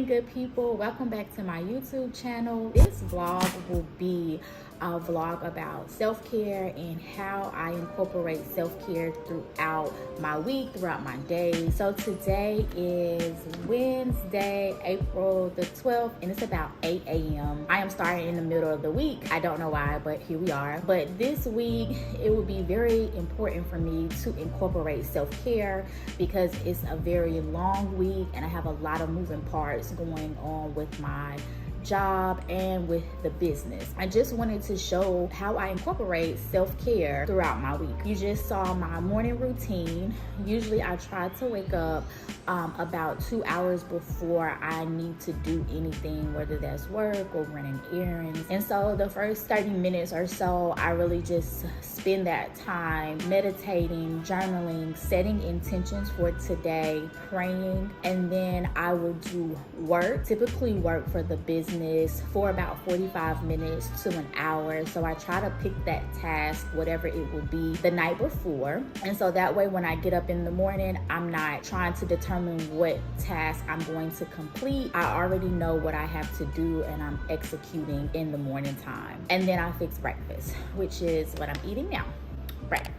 morning, good people. Welcome back to my YouTube channel. This vlog will be a vlog about self-care and how I incorporate self-care throughout my week, throughout my day. So today is Wednesday, April the 12th, and it's about 8 a.m. I am starting in the middle of the week. I don't know why, but here we are. But this week, it will be very important for me to incorporate self-care because it's a very long week and I have a lot of moving parts going on with my job and with the business. I just wanted to show how I incorporate self-care throughout my week. You just saw my morning routine. Usually I try to wake up about 2 hours before I need to do anything, whether that's work or running errands. And so the first 30 minutes or so, I really just spend that time meditating, journaling, setting intentions for today, praying, and then I will do work, typically work for the business for about 45 minutes to an hour. So I try to pick that task, whatever it will be, the night before. And so that way when I get up in the morning, I'm not trying to determine what task I'm going to complete. I already know what I have to do and I'm executing in the morning time. And then I fix breakfast, which is what I'm eating now, breakfast.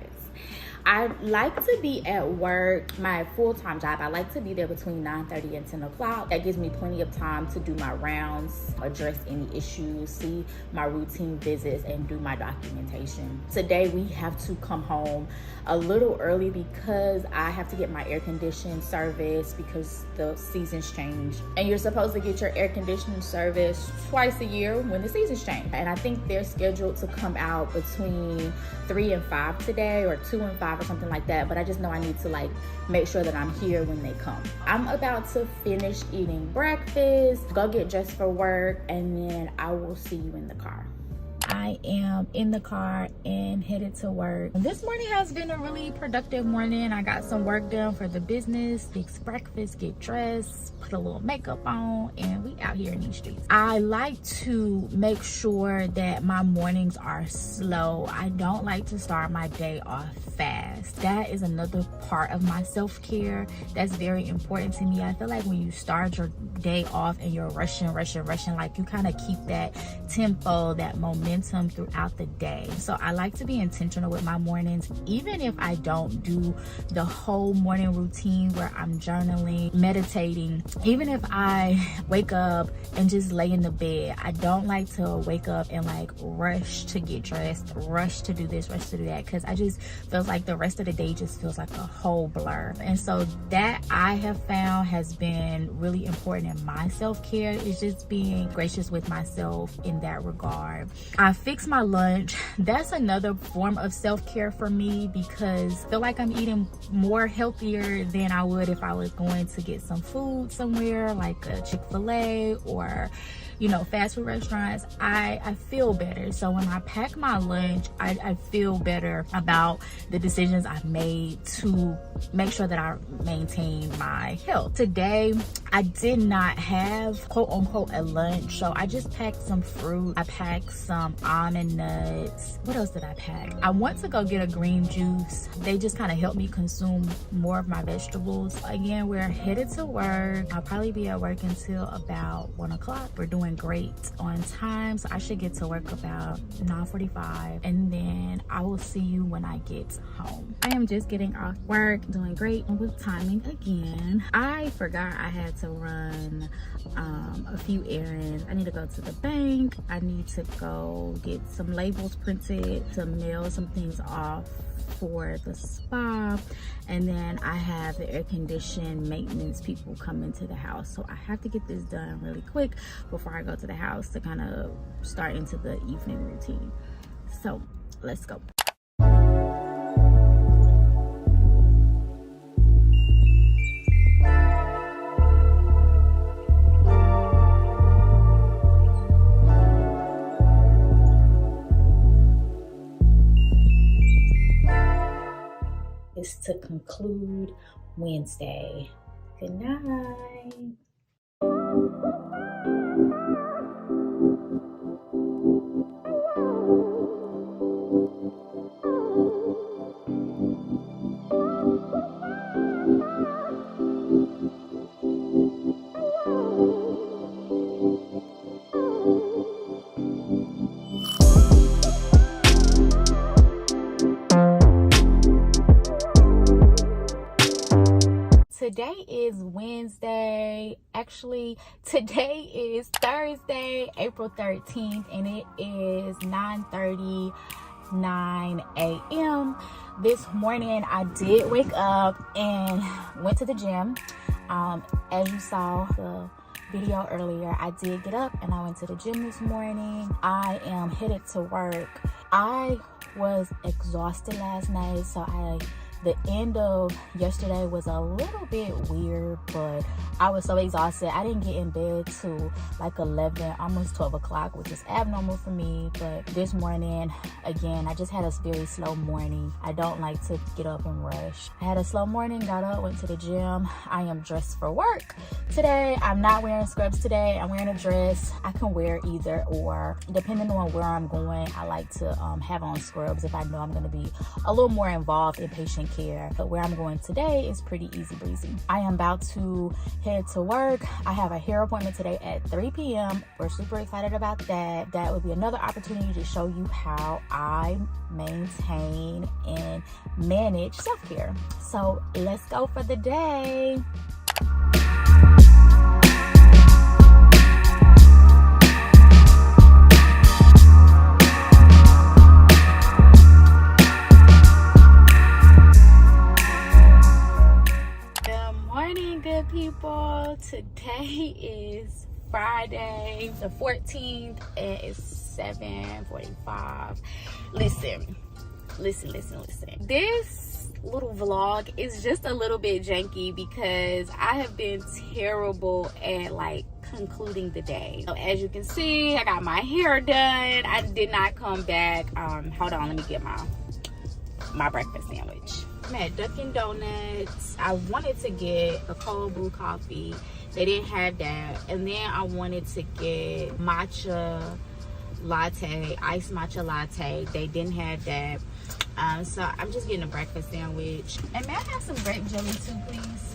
I like to be at work, my full-time job. I like to be there between 9:30 and 10 o'clock. That gives me plenty of time to do my rounds, address any issues, see my routine visits, and do my documentation. Today, we have to come home a little early because I have to get my air conditioning service because the seasons change. And you're supposed to get your air conditioning service twice a year when the seasons change. And I think they're scheduled to come out between 3 and 5 today, or 2 and 5 or something like that. But I just know I need to make sure that I'm here when they come. I'm about to finish eating breakfast, go get dressed for work, and then I will see you in the car. I am in the car and headed to work. This morning has been a really productive morning. I got some work done for the business, fix breakfast, get dressed, put a little makeup on, and we out here in these streets. I like to make sure that my mornings are slow. I don't like to start my day off fast. That is another part of my self-care that's very important to me. I feel like when you start your day off and you're rushing, like you kind of keep that tempo, that momentum throughout the day. So I like to be intentional with my mornings, even if I don't do the whole morning routine where I'm journaling, meditating. Even if I wake up and just lay in the bed, I don't like to wake up and rush to get dressed, rush to do this, rush to do that, because I just feels like the rest of the day just feels like a whole blur. And so that I have found has been really important in my self-care, is just being gracious with myself in that regard. I fix my lunch. That's another form of self-care for me because I feel like I'm eating more healthier than I would if I was going to get some food somewhere like a Chick-fil-A or fast food restaurants. I feel better. So when I pack my lunch, I feel better about the decisions I've made to make sure that I maintain my health. Today, I did not have quote unquote a lunch, so I just packed some fruit. I packed some almond nuts. What else did I pack? I want to go get a green juice. They just kind of help me consume more of my vegetables. Again, we're headed to work. I'll probably be at work until about 1 o'clock. We're doing great on time, so I should get to work about 9:45, and then I will see you when I get home. I am just getting off work, doing great with timing again. I forgot I had to run a few errands. I need to go to the bank. I need to go get some labels printed to mail some things off for the spa, and then I have the air conditioning maintenance people come into the house, so I have to get this done really quick before I go to the house to kind of start into the evening routine. So let's go. Is to conclude Wednesday. Good night. today is Wednesday. Actually, today is Thursday, April 13th, and it is 9:39 a.m. This morning, I did wake up and went to the gym. As you saw the video earlier, I did get up and I went to the gym this morning. I am headed to work. I was exhausted last night, so the end of yesterday was a little bit weird, but I was so exhausted. I didn't get in bed till like 11, almost 12 o'clock, which is abnormal for me. But this morning, again, I just had a very slow morning. I don't like to get up and rush. I had a slow morning, got up, went to the gym. I am dressed for work today. I'm not wearing scrubs today. I'm wearing a dress. I can wear either or. Depending on where I'm going, I like to have on scrubs if I know I'm going to be a little more involved in patient care. But where I'm going today is pretty easy breezy. I am about to head to work. I have a hair appointment today at 3 p.m. We're super excited about that. That will be another opportunity to show you how I maintain and manage self-care. So let's go for the day. Good people, today is Friday the 14th and it's 7:45. Listen. This little vlog is just a little bit janky because I have been terrible at concluding the day. So as you can see, I got my hair done. I did not come back. Hold on, let me get my breakfast sandwich. I'm at Dunkin' Donuts. I wanted to get a cold brew coffee. They didn't have that. And then I wanted to get matcha latte, iced matcha latte. They didn't have that. So I'm just getting a breakfast sandwich. And may I have some grape jelly too, please?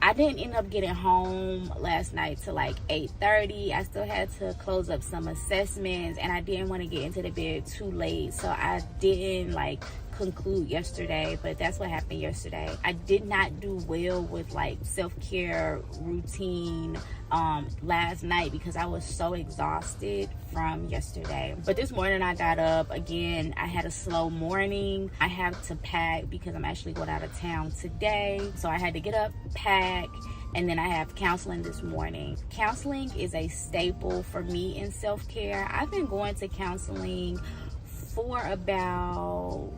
I didn't end up getting home last night till 8:30. I still had to close up some assessments and I didn't want to get into the bed too late. So I didn't conclude yesterday, but that's what happened yesterday. I did not do well with self-care routine last night because I was so exhausted from yesterday. But this morning I got up again. I had a slow morning. I have to pack because I'm actually going out of town today. So I had to get up, pack, and then I have counseling this morning. Counseling is a staple for me in self-care. I've been going to counseling for about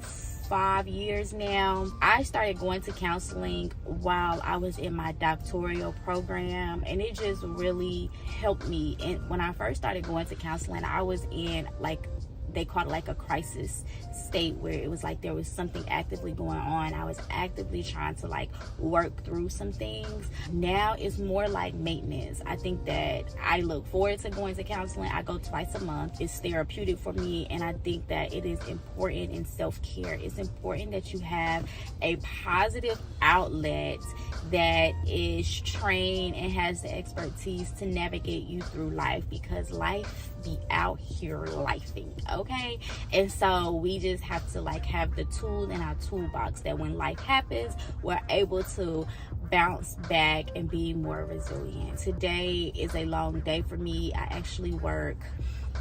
5 years now. I started going to counseling while I was in my doctoral program, and it just really helped me. And when I first started going to counseling, I was in they called it a crisis state, where it was there was something actively going on. I was actively trying to work through some things. Now it's more maintenance. I think that I look forward to going to counseling. I go twice a month. It's therapeutic for me, and I think that it is important in self-care. It's important that you have a positive outlet that is trained and has the expertise to navigate you through life, because life be out here lifing, okay? And so we just have to have the tools in our toolbox that when life happens, we're able to bounce back and be more resilient. Today is a long day for me. I actually work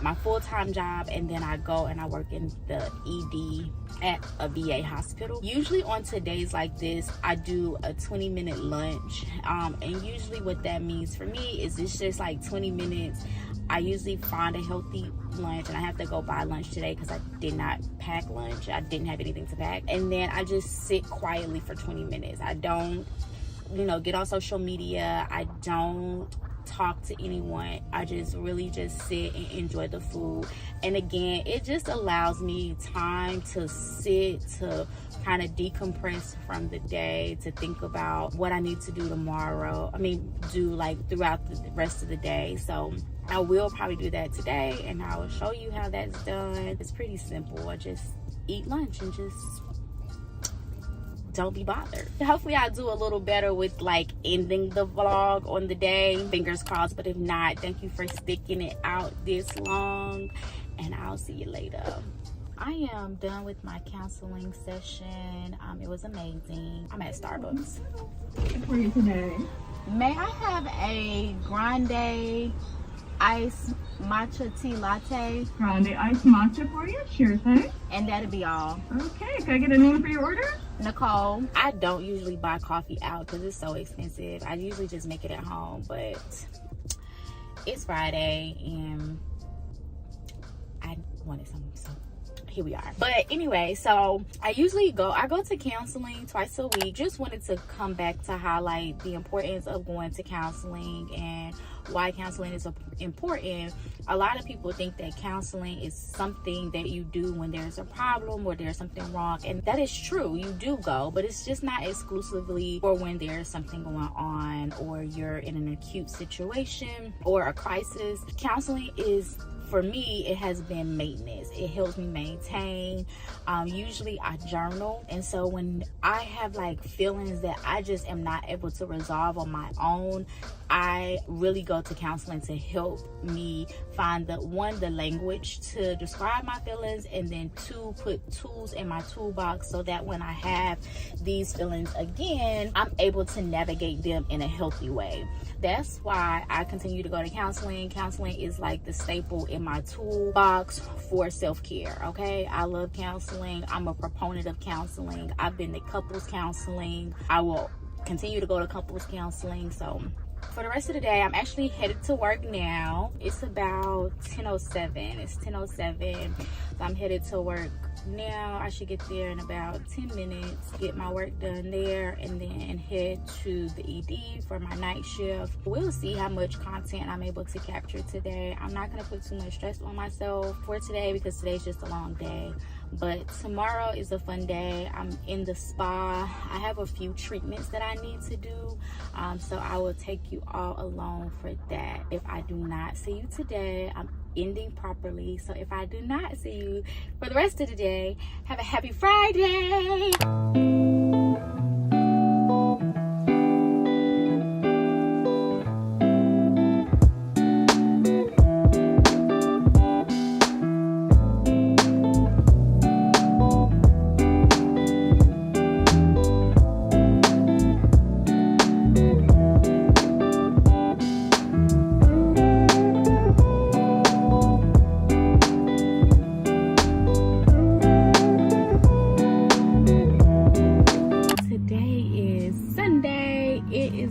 my full-time job, and then I go and I work in the ED at a VA hospital. Usually on todays like this, I do a 20-minute lunch, and usually what that means for me is it's just 20 minutes. I usually find a healthy lunch, and I have to go buy lunch today because I did not pack lunch. I didn't have anything to pack. And then I just sit quietly for 20 minutes. I don't, get on social media. I don't talk to anyone. I just really just sit and enjoy the food. And again, it just allows me time to sit, to kind of decompress from the day, to think about what I need to do tomorrow. Do throughout the rest of the day. So I will probably do that today, and I will show you how that's done. It's pretty simple. I just eat lunch and just don't be bothered. Hopefully I'll do a little better with ending the vlog on the day. Fingers crossed, but if not, thank you for sticking it out this long, and I'll see you later. I am done with my counseling session. It was amazing. I'm at Starbucks. What for you today? May I have a grande iced matcha tea latte? Grande iced matcha for you? Sure thing. And that'll be all. Okay, can I get a name for your order? Nicole. I don't usually buy coffee out because it's so expensive. I usually just make it at home, but it's Friday and I wanted something, so here we are. But anyway, so I go to counseling twice a week. Just wanted to come back to highlight the importance of going to counseling and why counseling is important. A lot of people think that counseling is something that you do when there's a problem or there's something wrong, and that is true. You do go, but it's just not exclusively for when there's something going on or you're in an acute situation or a crisis. Counseling is, for me, it has been maintenance. It helps me maintain. Usually I journal, and so when I have like feelings that I just am not able to resolve on my own, I really go to counseling to help me find the language to describe my feelings, and then two, put tools in my toolbox so that when I have these feelings again, I'm able to navigate them in a healthy way. That's why I continue to go to counseling. Counseling is like the staple in my toolbox for self-care, okay? I love counseling. I'm a proponent of counseling. I've been to couples counseling. I will continue to go to couples counseling. So for the rest of the day, I'm actually headed to work now. It's about 10:07. It's 10:07. So I'm headed to work now. I should get there in about 10 minutes, get my work done there, and then head to the ED for my night shift. We'll see how much content I'm able to capture today. I'm not going to put too much stress on myself for today because today's just a long day. But tomorrow is a fun day. I'm in the spa. I have a few treatments that I need to do. So I will take you all along for that. If I do not see you today, I'm ending properly. So if I do not see you for the rest of the day, have a happy Friday.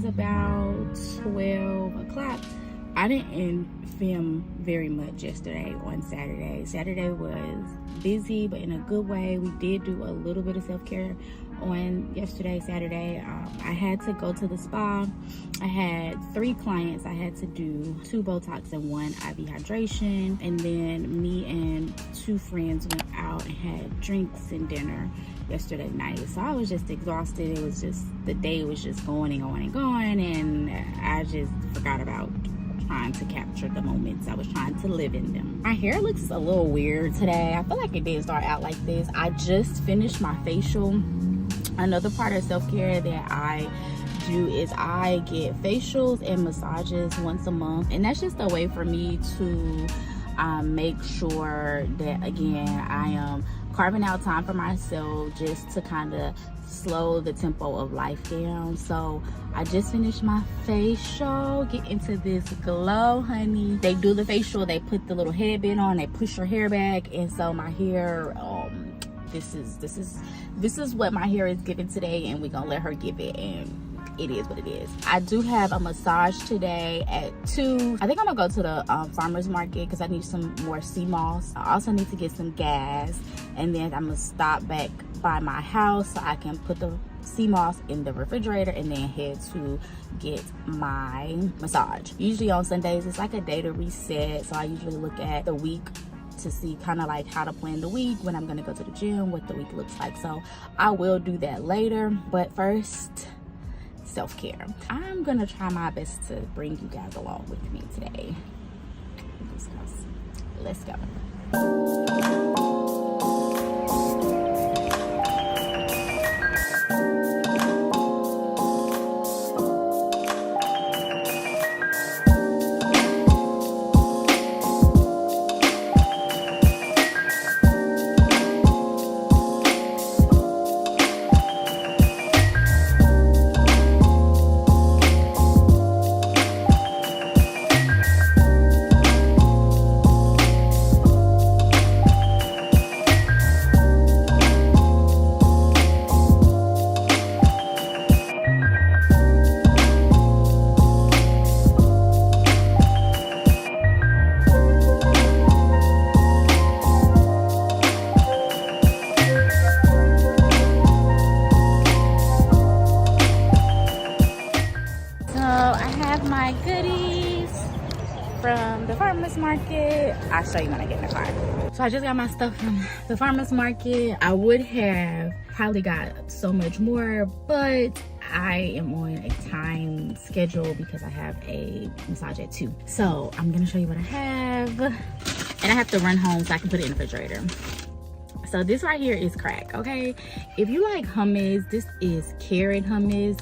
About 12 o'clock. I didn't film very much yesterday on Saturday. Saturday was busy, but in a good way. We did do a little bit of self-care on Saturday. I had to go to the spa. I had 3 clients. I had to do 2 Botox and 1 IV hydration, and then me and 2 friends went out and had drinks and dinner yesterday night. So I was just exhausted. It was just, the day was just going and going and going, and I just forgot about trying to capture the moments. I was trying to live in them. My hair looks a little weird today. I feel like it did start out like this. I just finished my facial. Another part of self-care that I do is I get facials and massages once a month, and that's just a way for me to make sure that, again, I am carving out time for myself just to kind of slow the tempo of life down. So I just finished my facial. Get into this glow, honey. They do the facial, they put the little headband on, they push your hair back, and so my hair, this is what my hair is giving today, and we're gonna let her give it, and it is what it is. I do have a massage today at 2. I think I'm gonna go to the farmer's market because I need some more sea moss. I also need to get some gas, and then I'm gonna stop back by my house so I can put the sea moss in the refrigerator and then head to get my massage. Usually on Sundays, it's like a day to reset, so I usually look at the week to see kind of like how to plan the week, when I'm gonna go to the gym, what the week looks like. So I will do that later, but first, self-care. I'm gonna try my best to bring you guys along with me today. Let's go. show you when I get in the car. So I just got my stuff from the farmer's market. I would have probably got so much more, but I am on a time schedule because I have a massage at 2. So I'm gonna show you what I have. And I have to run home so I can put it in the refrigerator. So this right here is crack, okay? If you like hummus, this is carrot hummus.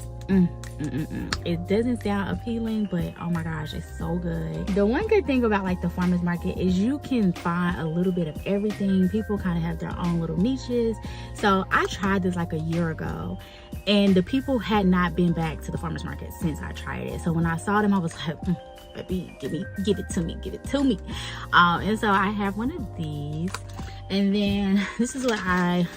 It doesn't sound appealing, but oh my gosh, it's so good. The one good thing about like the farmers market is you can find a little bit of everything. People kind of have their own little niches. So I tried this like a year ago, and the people had not been back to the farmers market since I tried it. So when I saw them, I was like, baby, give it to me. And so I have one of these, and then this is what I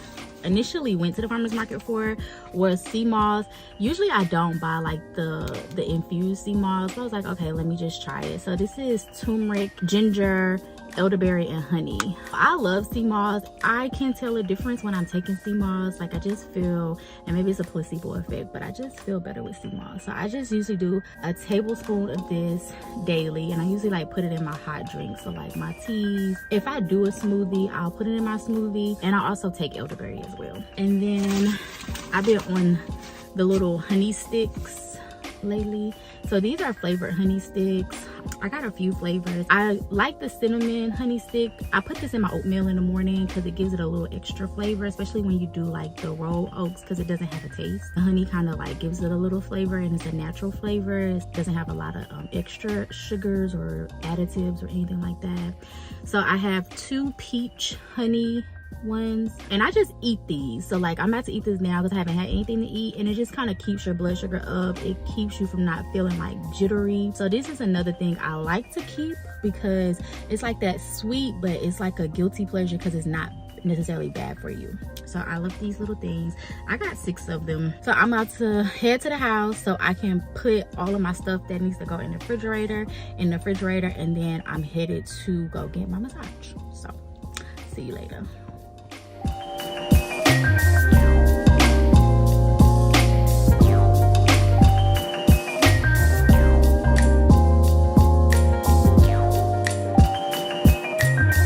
initially went to the farmers market for, was sea moss. Usually I don't buy like the infused sea moss, so I was like, okay, let me just try it. So this is turmeric, ginger, elderberry, and honey. I love sea moss. I can tell a difference when I'm taking sea moss. Like I just feel, and maybe it's a placebo effect, but I just feel better with sea moss. So I just usually do a tablespoon of this daily, and I usually like put it in my hot drinks, so like my teas. If I do a smoothie, I'll put it in my smoothie, and I also take elderberry as well. And then I've been on the little honey sticks lately. So these are flavored honey sticks. I got a few flavors. I like the cinnamon honey stick. I put this in my oatmeal in the morning because it gives it a little extra flavor, especially when you do like the rolled oats, because it doesn't have a taste. The honey kind of like gives it a little flavor, and it's a natural flavor. It doesn't have a lot of extra sugars or additives or anything like that. So I have 2 peach honey ones, and I just eat these. So like I'm about to eat this now because I haven't had anything to eat, and it just kind of keeps your blood sugar up. It keeps you from not feeling like jittery. So this is another thing I like to keep, because it's like that sweet, but it's like a guilty pleasure because it's not necessarily bad for you. So I love these little things. I got 6 of them. So I'm about to head to the house so I can put all of my stuff that needs to go in the refrigerator and then I'm headed to go get my massage. So see you later.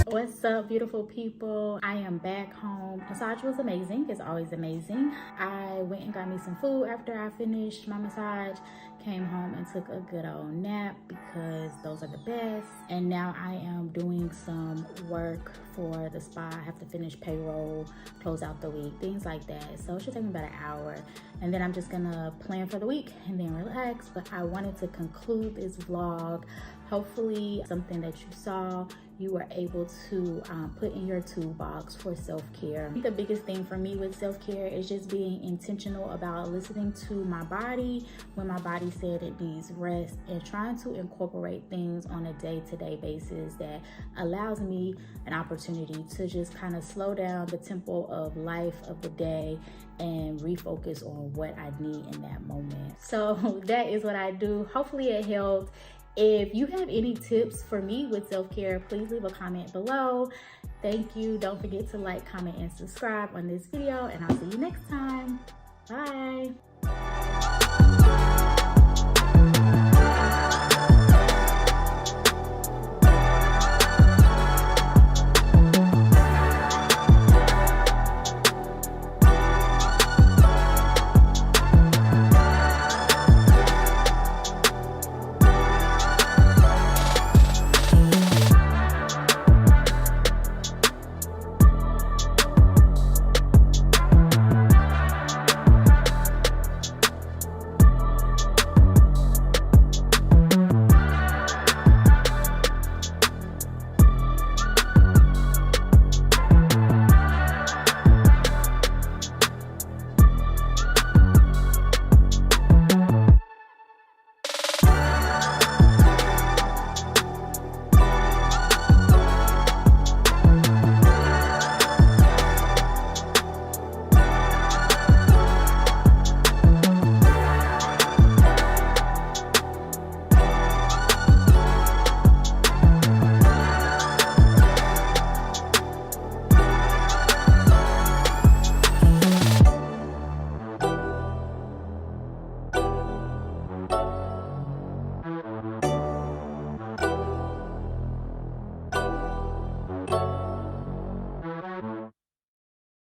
What's up, beautiful people? I am back home. Massage was amazing. It's always amazing. I went and got me some food after I finished my massage, came home and took a good old nap because those are the best. And now I am doing some work for the spa. I have to finish payroll, close out the week, things like that. So it should take me about an hour. And then I'm just gonna plan for the week and then relax. But I wanted to conclude this vlog. Hopefully something that you saw, you were able to put in your toolbox for self-care. The biggest thing for me with self-care is just being intentional about listening to my body when my body said it needs rest, and trying to incorporate things on a day-to-day basis that allows me an opportunity to just kind of slow down the tempo of life of the day and refocus on what I need in that moment. So that is what I do. Hopefully it helped. If you have any tips for me with self-care, please leave a comment below. Thank you. Don't forget to like, comment, and subscribe on this video, and I'll see you next time. Bye.